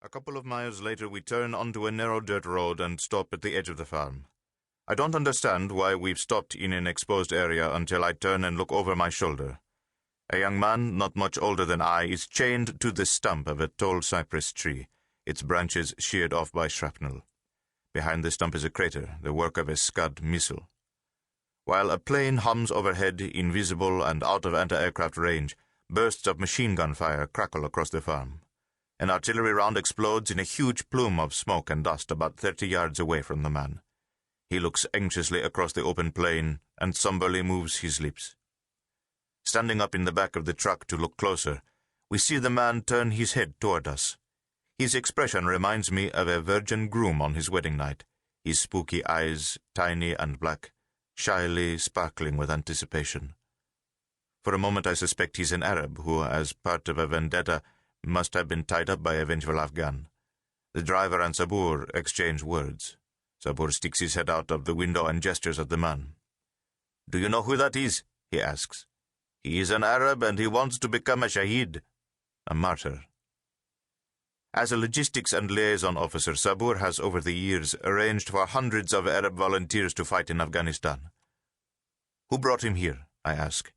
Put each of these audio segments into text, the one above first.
A couple of miles later, we turn onto a narrow dirt road and stop at the edge of the farm. I don't understand why we've stopped in an exposed area until I turn and look over my shoulder. A young man, not much older than I, is chained to the stump of a tall cypress tree, its branches sheared off by shrapnel. Behind the stump is a crater, the work of a Scud missile. While a plane hums overhead, invisible and out of anti-aircraft range, bursts of machine gun fire crackle across the farm. An artillery round explodes in a huge plume of smoke and dust about 30 yards away from the man. He looks anxiously across the open plain and somberly moves his lips. Standing up in the back of the truck to look closer, we see the man turn his head toward us. His expression reminds me of a virgin groom on his wedding night, his spooky eyes, tiny and black, shyly sparkling with anticipation. For a moment I suspect he's an Arab who, as part of a vendetta, must have been tied up by a vengeful Afghan. The driver and Sabur exchange words. Sabur sticks his head out of the window and gestures at the man. "Do you know who that is?" he asks. "He is an Arab and he wants to become a shaheed, a martyr." As a logistics and liaison officer, Sabur has over the years arranged for hundreds of Arab volunteers to fight in Afghanistan. "Who brought him here?" I ask.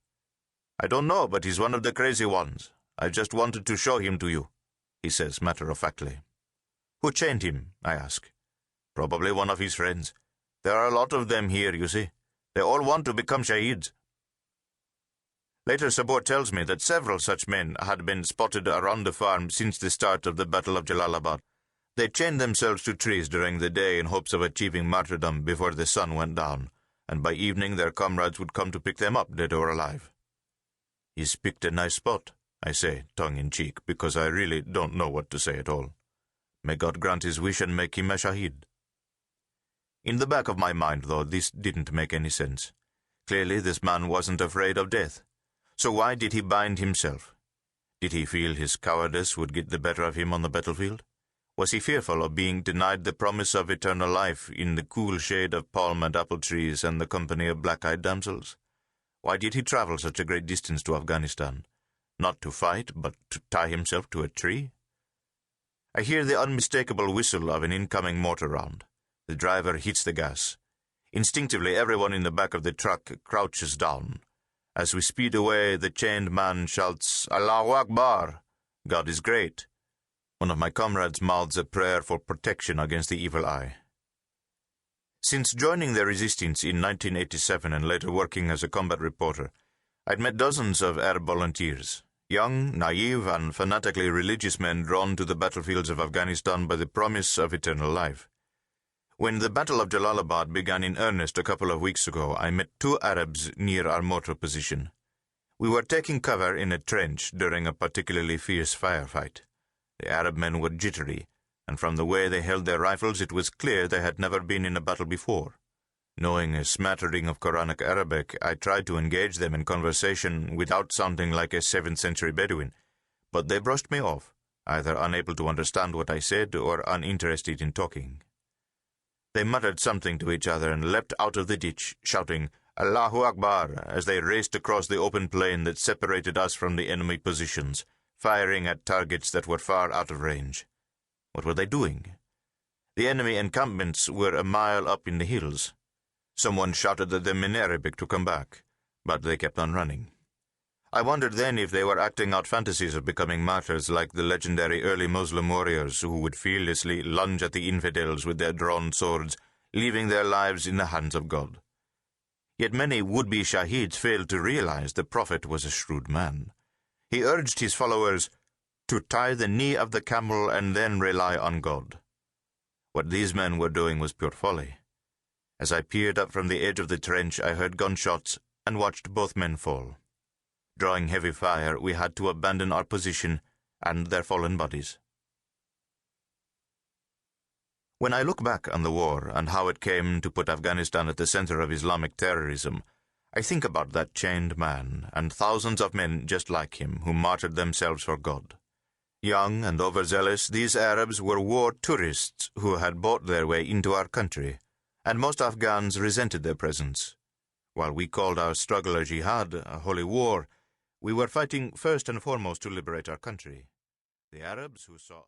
"I don't know, but he's one of the crazy ones. I just wanted to show him to you," he says matter-of-factly. "Who chained him?" I ask. "Probably one of his friends. There are a lot of them here, you see. They all want to become shaheeds." Later, Sabur tells me that several such men had been spotted around the farm since the start of the Battle of Jalalabad. They chained themselves to trees during the day in hopes of achieving martyrdom before the sun went down, and by evening their comrades would come to pick them up, dead or alive. "He's picked a nice spot," I say, tongue-in-cheek, because I really don't know what to say at all. May God grant his wish and make him a shaheed. In the back of my mind, though, this didn't make any sense. Clearly, this man wasn't afraid of death. So why did he bind himself? Did he feel his cowardice would get the better of him on the battlefield? Was he fearful of being denied the promise of eternal life in the cool shade of palm and apple trees and the company of black-eyed damsels? Why did he travel such a great distance to Afghanistan? Not to fight, but to tie himself to a tree? I hear the unmistakable whistle of an incoming mortar round. The driver hits the gas. Instinctively, everyone in the back of the truck crouches down. As we speed away, the chained man shouts, "Allahu Akbar! God is great!" One of my comrades mouths a prayer for protection against the evil eye. Since joining the resistance in 1987 and later working as a combat reporter, I'd met dozens of Arab volunteers, young, naive, and fanatically religious men drawn to the battlefields of Afghanistan by the promise of eternal life. When the Battle of Jalalabad began in earnest a couple of weeks ago, I met two Arabs near our mortar position. We were taking cover in a trench during a particularly fierce firefight. The Arab men were jittery, and from the way they held their rifles it was clear they had never been in a battle before. Knowing a smattering of Quranic Arabic, I tried to engage them in conversation without sounding like a 7th century Bedouin, but they brushed me off, either unable to understand what I said or uninterested in talking. They muttered something to each other and leapt out of the ditch, shouting, "Allahu Akbar," as they raced across the open plain that separated us from the enemy positions, firing at targets that were far out of range. What were they doing? The enemy encampments were a mile up in the hills. Someone shouted at them in Arabic to come back, but they kept on running. I wondered then if they were acting out fantasies of becoming martyrs like the legendary early Muslim warriors who would fearlessly lunge at the infidels with their drawn swords, leaving their lives in the hands of God. Yet many would-be shaheeds failed to realize the Prophet was a shrewd man. He urged his followers to tie the knee of the camel and then rely on God. What these men were doing was pure folly. As I peered up from the edge of the trench, I heard gunshots and watched both men fall. Drawing heavy fire, we had to abandon our position and their fallen bodies. When I look back on the war and how it came to put Afghanistan at the center of Islamic terrorism, I think about that chained man and thousands of men just like him who martyred themselves for God. Young and overzealous, these Arabs were war tourists who had bought their way into our country, and most Afghans resented their presence. While we called our struggle a jihad, a holy war, we were fighting first and foremost to liberate our country. The Arabs who saw us